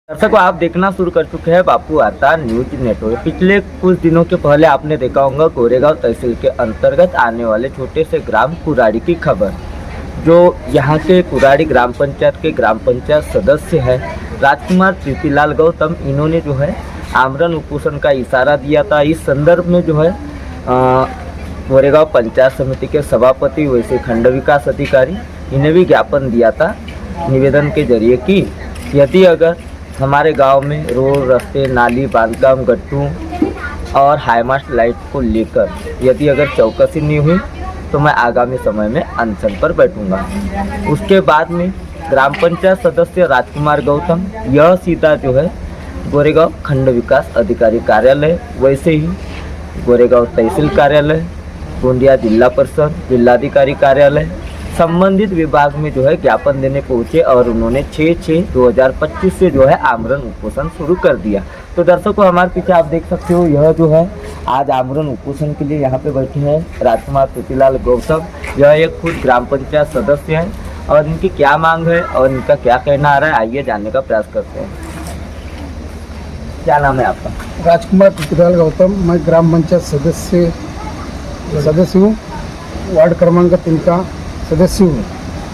दर्शकों, आप देखना शुरू कर चुके हैं बापू आता न्यूज नेटवर्क। पिछले कुछ दिनों के पहले आपने देखा होगा गोरेगांव तहसील के अंतर्गत आने वाले छोटे से ग्राम कुराड़ी की खबर। जो यहाँ के कुराड़ी ग्राम पंचायत के ग्राम पंचायत सदस्य है राजकुमार प्रीतिलाल गौतम, इन्होंने जो है आमरण उपोषण का इशारा दिया था। इस संदर्भ में जो है गोरेगांव पंचायत समिति के सभापति वैसे खंड विकास अधिकारी इन्हें भी ज्ञापन दिया था निवेदन के जरिए कि यदि अगर हमारे गांव में रोड, रास्ते, नाली, बांधकाम, गट्टू और हाईमास्ट लाइट को लेकर यदि अगर चौकसी नहीं हुई तो मैं आगामी समय में अनशन पर बैठूंगा। उसके बाद में ग्राम पंचायत सदस्य राजकुमार गौतम यह सीधा जो है गोरेगांव खंड विकास अधिकारी कार्यालय, वैसे ही गोरेगांव तहसील कार्यालय, गोंदिया जिला परिषद, जिलाधिकारी कार्यालय, संबंधित विभाग में जो है ज्ञापन देने पहुंचे और उन्होंने 6/6/2025 से जो है आमरण उपोषण शुरू कर दिया। तो दर्शकों, हमारे पीछे आप देख सकते हो, यह जो है आज आमरण उपोषण के लिए यहाँ पे बैठे हैं राजकुमार प्रीतिलाल गौतम। यह एक खुद ग्राम पंचायत सदस्य है और इनकी क्या मांग है और इनका क्या कहना आ रहा है, आइए जानने का प्रयास करते हैं। क्या नाम है आपका? राजकुमार प्रीतिलाल गौतम। मैं ग्राम पंचायत सदस्य हूँ, वार्ड क्रमांक 3 का सदस्य हूँ।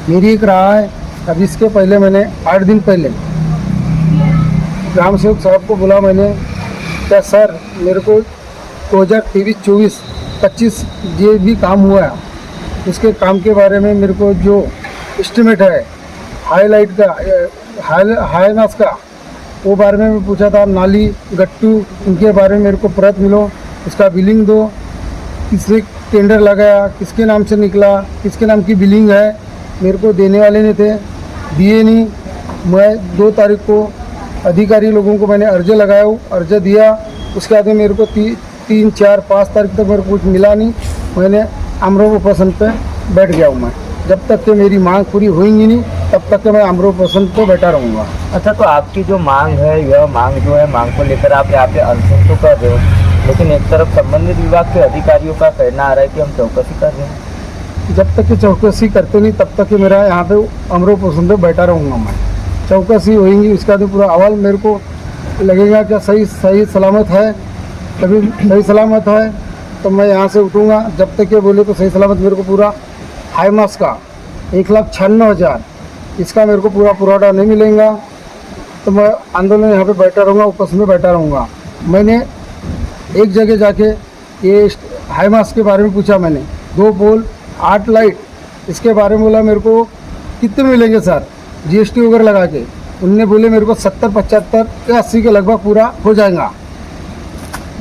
मेरी एक राय है, अब इसके पहले मैंने 8 दिन पहले ग्राम सेवक साहब को बोला मैंने, क्या सर मेरे को 2023-24-25 जो भी काम हुआ है उसके काम के बारे में मेरे को जो एस्टिमेट है हाईलाइट का, हाईनास का, वो बारे में मैं पूछा था। नाली, गट्टू, उनके बारे में मेरे को प्रत मिलो, उसका बिलिंग दो, किसने टेंडर लगाया, किसके नाम से निकला, किसके नाम की बिलिंग है, मेरे को देने वाले नहीं थे, दिए नहीं। मैं 2 तारीख को अधिकारी लोगों को मैंने अर्ज लगाया, अर्ज दिया। उसके बाद में मेरे को 3, 4, 5 तारीख तक मेरे को कुछ मिला नहीं। मैंने आमरण उपोषण पे बैठ गया हूँ। मैं जब तक कि मेरी मांग पूरी होएंगी नहीं तब तक कि मैं आमरण उपोषण पे बैठा रहूँगा। अच्छा, तो आपकी जो मांग है, यह मांग जो है, मांग को लेकर आप यहाँ पे अनशन तो कर रहे हो, लेकिन एक तरफ संबंधित विभाग के अधिकारियों का कहना आ रहा है कि हम चौकसी कर रहे हैं। जब तक कि चौकसी करते नहीं तब तक कि मेरा यहाँ पे आमरण उपोषण पे बैठा रहूँगा। मैं चौकसी होएंगी उसका तो पूरा अहवाल मेरे को लगेगा क्या सही सलामत है, तभी सही सलामत है तो मैं यहाँ से उठूँगा। जब तक ये बोले तो सही सलामत मेरे को पूरा हाईमास का 1,96,000 इसका मेरे को पूरा पुराना नहीं मिलेगा तो मैं आंदोलन यहाँ पे बैठा रहूँगा, उपोषण में बैठा रहूँगा। मैंने एक जगह जाके ये हाईमास के बारे में पूछा मैंने, 2 पोल 8 लाइट, इसके बारे में बोला मेरे को कितने मिलेंगे सर GST वगैरह लगा के। उनने बोले मेरे को 70, 75 या 80 के लगभग पूरा हो जाएगा।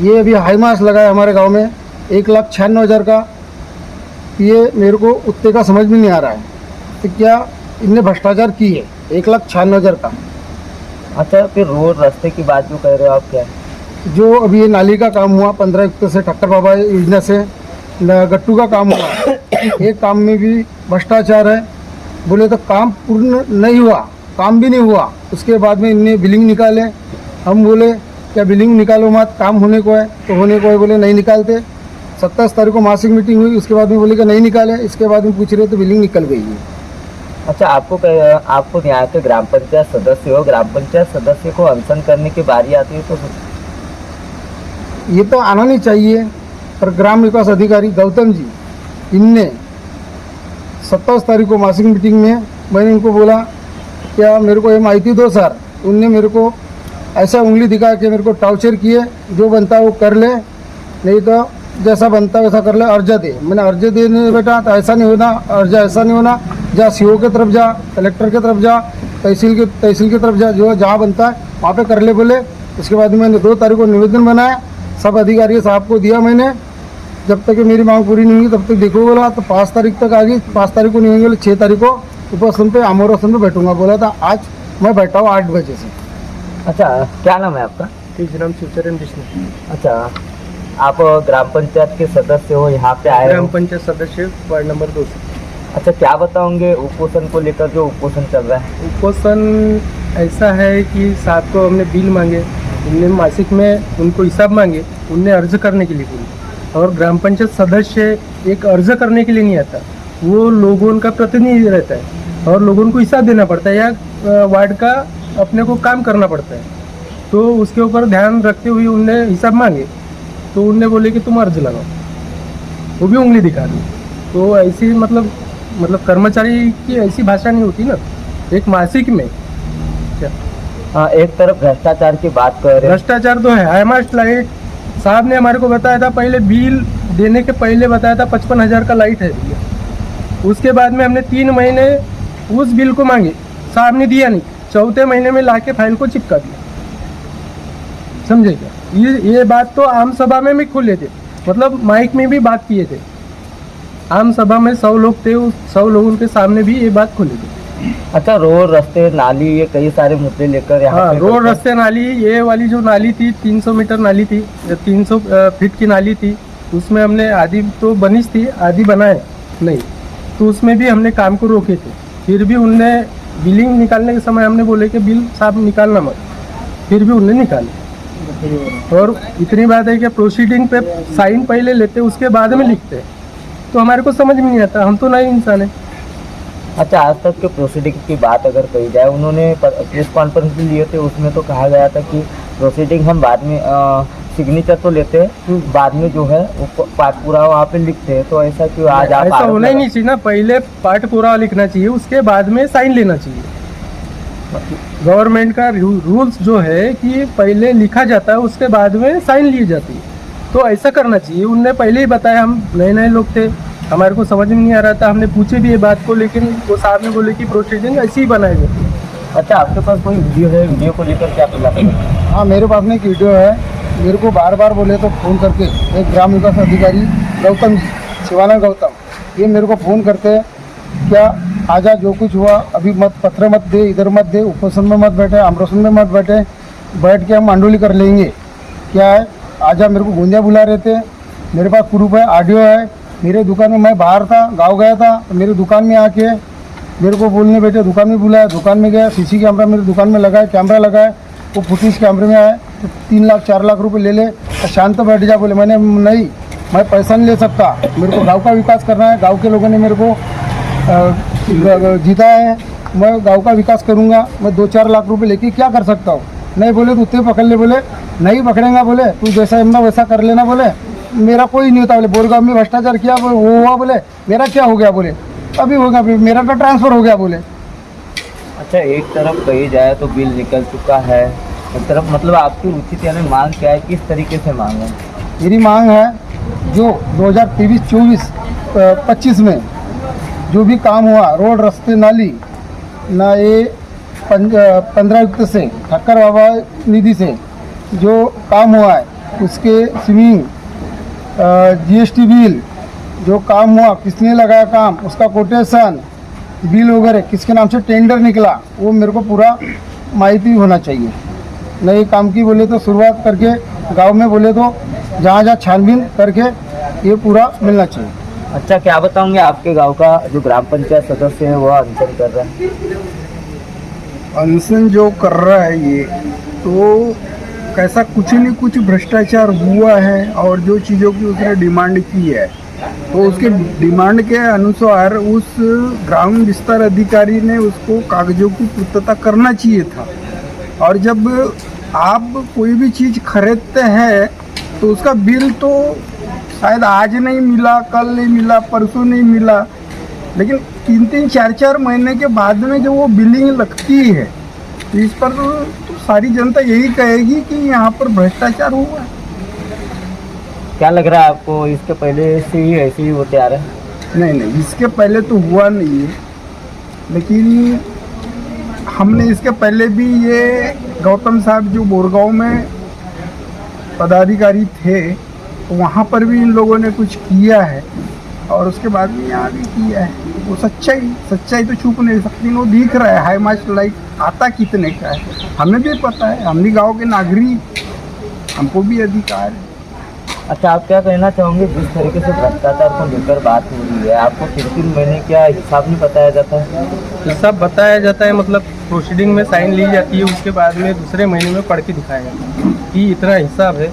ये अभी हाईमास लगा है हमारे गांव में 1,96,000 का, ये मेरे को उतने का समझ में नहीं आ रहा है तो क्या इनने भ्रष्टाचार की है 1,96,000 का। अच्छा, फिर रोड रास्ते की बात जो कह रहे हो आप, क्या है? जो अभी ये नाली का काम हुआ 15 अक्टूबर से ठक्कर बाबा योजना से, गट्टू का काम हुआ, एक काम में भी भ्रष्टाचार है। बोले तो काम पूर्ण नहीं हुआ, काम भी नहीं हुआ। उसके बाद में इनने बिलिंग निकाले। हम बोले क्या बिलिंग निकालो मत, काम होने को है तो होने को है, बोले नहीं निकालते। 27 तारीख को मासिक मीटिंग हुई, उसके बाद में बोले कि नहीं निकाले। इसके बाद में पूछ रहे तो बिलिंग निकल गई है। अच्छा, आपको यहाँ के ग्राम पंचायत सदस्य हो, ग्राम पंचायत सदस्य को अनशन करने की बारी आती है तो ये तो आना नहीं चाहिए, पर ग्राम विकास अधिकारी गौतम जी इनने 27 तारीख को मासिक मीटिंग में मैंने इनको बोला क्या मेरे को ये माहिती दो सर। उनने मेरे को ऐसा उंगली दिखा के मेरे को टॉर्चर किए, जो बनता है वो कर ले, नहीं तो जैसा बनता है वैसा कर ले, अर्जा दे। मैंने अर्जा देने बेटा तो ऐसा नहीं होना, अर्जा ऐसा नहीं होना, जा CO के तरफ जा, कलेक्टर के तरफ जा, तहसील की तरफ जा, जो जहाँ बनता है वहाँ पे कर ले बोले। उसके बाद मैंने 2 तारीख को निवेदन बनाया, सब अधिकारी साहब को दिया मैंने। जब तक मेरी मांग पूरी नहीं हुई तब तक देखो बोला, तो 5 तारीख तक आ गई। 5 तारीख को नहीं होंगे बोले 6 तारीख को उपोषण पे आमरण पे बैठूंगा बोला था। आज मैं बैठा हूँ 8 बजे से। अच्छा, क्या नाम है आपका? नाम शिवचरण विष्णु। अच्छा, आप ग्राम पंचायत के सदस्य हो, यहाँ पे आए ग्राम हो? पंचायत सदस्य वार्ड नंबर 2 से। अच्छा, क्या बताओगे उपोषण को लेकर जो उपोषण चल रहा है? उपोषण ऐसा है कि 7 को हमने बिल मांगे, उनने मासिक में उनको हिसाब मांगे, उनने अर्ज करने के लिए बोली। और ग्राम पंचायत सदस्य एक अर्ज करने के लिए नहीं आता, वो लोगों का प्रतिनिधि रहता है और लोगों को हिसाब देना पड़ता है या वार्ड का अपने को काम करना पड़ता है। तो उसके ऊपर ध्यान रखते हुए उनने हिसाब मांगे, तो उनने बोले कि तुम अर्ज लगाओ, वो भी उंगली दिखा दी। तो ऐसी मतलब कर्मचारी की ऐसी भाषा नहीं होती ना एक मासिक में। क्या हाँ, एक तरफ भ्रष्टाचार की बात कर रहे हैं। भ्रष्टाचार तो है। हाईमास्ट लाइट साहब ने हमारे को बताया था, पहले बिल देने के पहले बताया था 55,000 का लाइट है भैया। उसके बाद में हमने 3 महीने उस बिल को मांगे, साहब ने दिया नहीं। चौथे महीने में लाके फाइल को चिपका दिया। समझे क्या? ये बात तो आम सभा में भी खुले थे, मतलब माइक में भी बात किए थे। आम सभा में 100 लोग थे, उस 100 लोगों के सामने भी ये बात खुली थी। अच्छा, रोड, रास्ते, नाली, ये कई सारे मुद्दे लेकर यहाँ हाँ, पे रोड, करते हैं। रास्ते, नाली, ये वाली जो नाली थी 300 मीटर नाली थी, 300 फीट की नाली थी। उसमें हमने आधी तो बनिश थी, आधी बनाए नहीं, तो उसमें भी हमने काम को रोके थे। फिर भी उनने बिलिंग निकालने के समय हमने बोले कि बिल साहब निकालना मत, फिर भी उनने निकाले। और इतनी बात है कि प्रोसीडिंग पे साइन पहले लेते उसके बाद में लिखते, तो हमारे को समझ में नहीं आता, हम तो नए इंसान हैं। अच्छा, आज तक के प्रोसीडिंग की बात अगर कही जाए, उन्होंने प्रेस कॉन्फ्रेंस भी लिए थे, उसमें तो कहा गया था कि प्रोसीडिंग हम बाद में सिग्नेचर तो लेते हैं, बाद में जो है वो पाठ पूरा वहाँ पे लिखते हैं। तो ऐसा क्यों आज आप ऐसा आरोप होना ही लगा- नहीं चाहिए ना, पहले पार्ट पूरा लिखना चाहिए, उसके बाद में साइन लेना चाहिए। गवर्नमेंट का रूल्स जो है कि पहले लिखा जाता है, उसके बाद में साइन ली जाती है, तो ऐसा करना चाहिए। उनने पहले ही बताया, हम नए नए लोग थे, हमारे को समझ में नहीं आ रहा था, हमने पूछे भी ये बात को, लेकिन वो साहब ने बोले कि प्रोसीडिंग ऐसी ही बनाई जाती है। अच्छा, आपके पास कोई वीडियो है? वीडियो को लेकर क्या फिलहाल? हाँ, मेरे पास में एक वीडियो है। मेरे को बार बार बोले तो फ़ोन करके एक ग्राम विकास अधिकारी गौतम जी, शिवानंद गौतम, ये मेरे को फ़ोन करते हैं, क्या आजा, जो कुछ हुआ अभी मत, पत्र मत दे, इधर मत दे, उपोषण में मत बैठे, आमरोसन में मत बैठे, बैठ के हम मांडोली कर लेंगे। क्या है, आजा। मेरे को गोंदिया बुला रहे थे, मेरे पास प्रूफ है, ऑडियो है। मेरे दुकान में, मैं बाहर था, गाँव गया था, तो मेरे दुकान में आके मेरे को बोलने बैठे, दुकान में बुलाया, दुकान में गया, सीसी कैमरा मेरे दुकान में लगाया, कैमरा लगाया, वो फुटेज कैमरे में आया, तो 3 लाख 4 लाख रुपए ले ले, तो शांत बैठ जा। बोले मैंने नहीं, मैं पैसा नहीं ले सकता, मेरे को गांव का विकास करना है, गांव के लोगों ने मेरे को जीता है, मैं गांव का विकास करूंगा, मैं 2-4 लाख रुपए लेके क्या कर सकता हूँ। नहीं बोले तो उत्ते पकड़ ले, बोले नहीं पकड़ेंगा, बोले तू जैसा हमना वैसा कर लेना, बोले मेरा कोई नहीं होता, बोले बोरगांव में भ्रष्टाचार किया, बोले वो हुआ, बोले मेरा क्या हो गया, बोले अभी होगा, मेरा तो ट्रांसफ़र हो गया, बोले। अच्छा, एक तरफ कही जाए तो बिल निकल चुका है, एक तरफ मतलब आपकी उचित यानी मांग क्या है, किस तरीके से मांग है? मेरी मांग है, जो 2023-24-25 में जो भी काम हुआ, रोड, रास्ते, नाली, ना ये 15 युक्त से, ठक्कर बाबा निधि से जो काम हुआ है, उसके स्विमिंग, जीएसटी बिल जो काम हुआ, किसने लगाया काम, उसका कोटेशन बिल वगैरह, किसके नाम से टेंडर निकला, वो मेरे को पूरा माहिती होना चाहिए। नए काम की बोले तो शुरुआत करके, गांव में बोले तो जहाँ जहाँ छानबीन करके ये पूरा मिलना चाहिए। अच्छा, क्या बताओगे, आपके गांव का जो ग्राम पंचायत सदस्य है वह अनशन कर रहा है? अनशन जो कर रहा है ये, तो कैसा कुछ नहीं कुछ भ्रष्टाचार हुआ है, और जो चीज़ों की उसने डिमांड की है, तो उसके डिमांड के अनुसार उस ग्राम विस्तार अधिकारी ने उसको कागजों की पूर्तता करना चाहिए था। और जब आप कोई भी चीज़ खरीदते हैं तो उसका बिल तो शायद आज नहीं मिला, कल नहीं मिला, परसों नहीं मिला, लेकिन 3-3, 4-4 महीने के बाद में जो वो बिलिंग लगती है, तो इस पर तो सारी जनता यही कहेगी कि यहाँ पर भ्रष्टाचार हुआ है। क्या लग रहा है आपको, इसके पहले से ही ऐसे ही होते आ रहे हैं? नहीं नहीं, इसके पहले तो हुआ नहीं है, लेकिन हमने इसके पहले भी ये गौतम साहब जो बोरगांव में पदाधिकारी थे, तो वहाँ पर भी इन लोगों ने कुछ किया है, और उसके बाद में यहाँ भी किया है। वो सच्चाई तो छुप नहीं सकती, वो दिख रहा है। हाई मास्ट लाइट आता कितने का है हमें भी पता है, हम भी गाँव के नागरिक, हमको भी अधिकार है। अच्छा, आप क्या कहना चाहोगे, जिस तरीके से भ्रष्टाचार को लेकर बात हो रही है, आपको 3-3 महीने क्या हिसाब नहीं बताया जाता है? हिसाब बताया जाता है, मतलब प्रोसीडिंग में साइन ली जाती है, उसके बाद में दूसरे महीने में पढ़ के दिखाया जाता है कि इतना हिसाब है,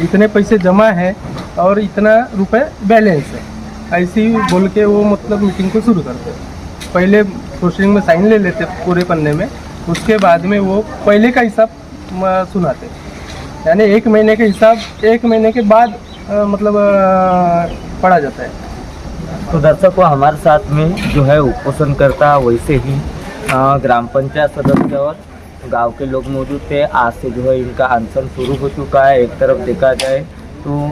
इतने पैसे जमा है और इतना रुपए बैलेंस है, ऐसे ही बोल के वो मतलब मीटिंग को शुरू करते हैं। पहले प्रोसीडिंग में साइन ले लेते पूरे पन्ने में, उसके बाद में वो पहले का हिसाब सुनाते, यानी 1 महीने के हिसाब 1 महीने के बाद मतलब पढ़ा जाता है। तो दर्शकों, हमारे साथ में जो है उपोषणकर्ता वैसे ही ग्राम पंचायत सदस्य और गांव के लोग मौजूद थे। आज से जो है इनका अनशन शुरू हो चुका है। एक तरफ देखा जाए तो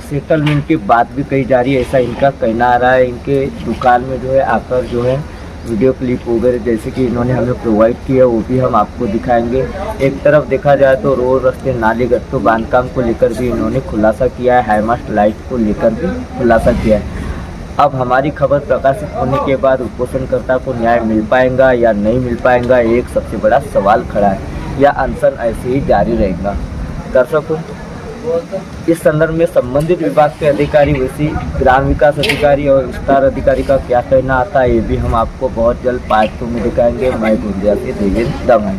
सेटलमेंट की बात भी कही जा रही है, ऐसा इनका कहना आ रहा है। इनके दुकान में जो है आकर जो है वीडियो क्लिप वगैरह जैसे कि इन्होंने हमें प्रोवाइड किया वो भी हम आपको दिखाएंगे। एक तरफ देखा जाए तो रोड रास्ते नाली गट्टू बांधकाम को लेकर भी इन्होंने खुलासा किया है, हाईमास्ट लाइट को लेकर भी खुलासा किया है। अब हमारी खबर प्रकाशित होने के बाद उपोषणकर्ता को न्याय मिल पाएगा या नहीं मिल पाएगा, एक सबसे बड़ा सवाल खड़ा है, या अनशन ऐसे ही जारी रहेगा। दर्शकों, इस संदर्भ में संबंधित विभाग के अधिकारी वैसे ग्राम विकास अधिकारी और विस्तार अधिकारी का क्या कहना आता है, ये भी हम आपको बहुत जल्द पार्ट 2 में दिखाएंगे। मैं गुंजिया से देवेंद्र दमाई।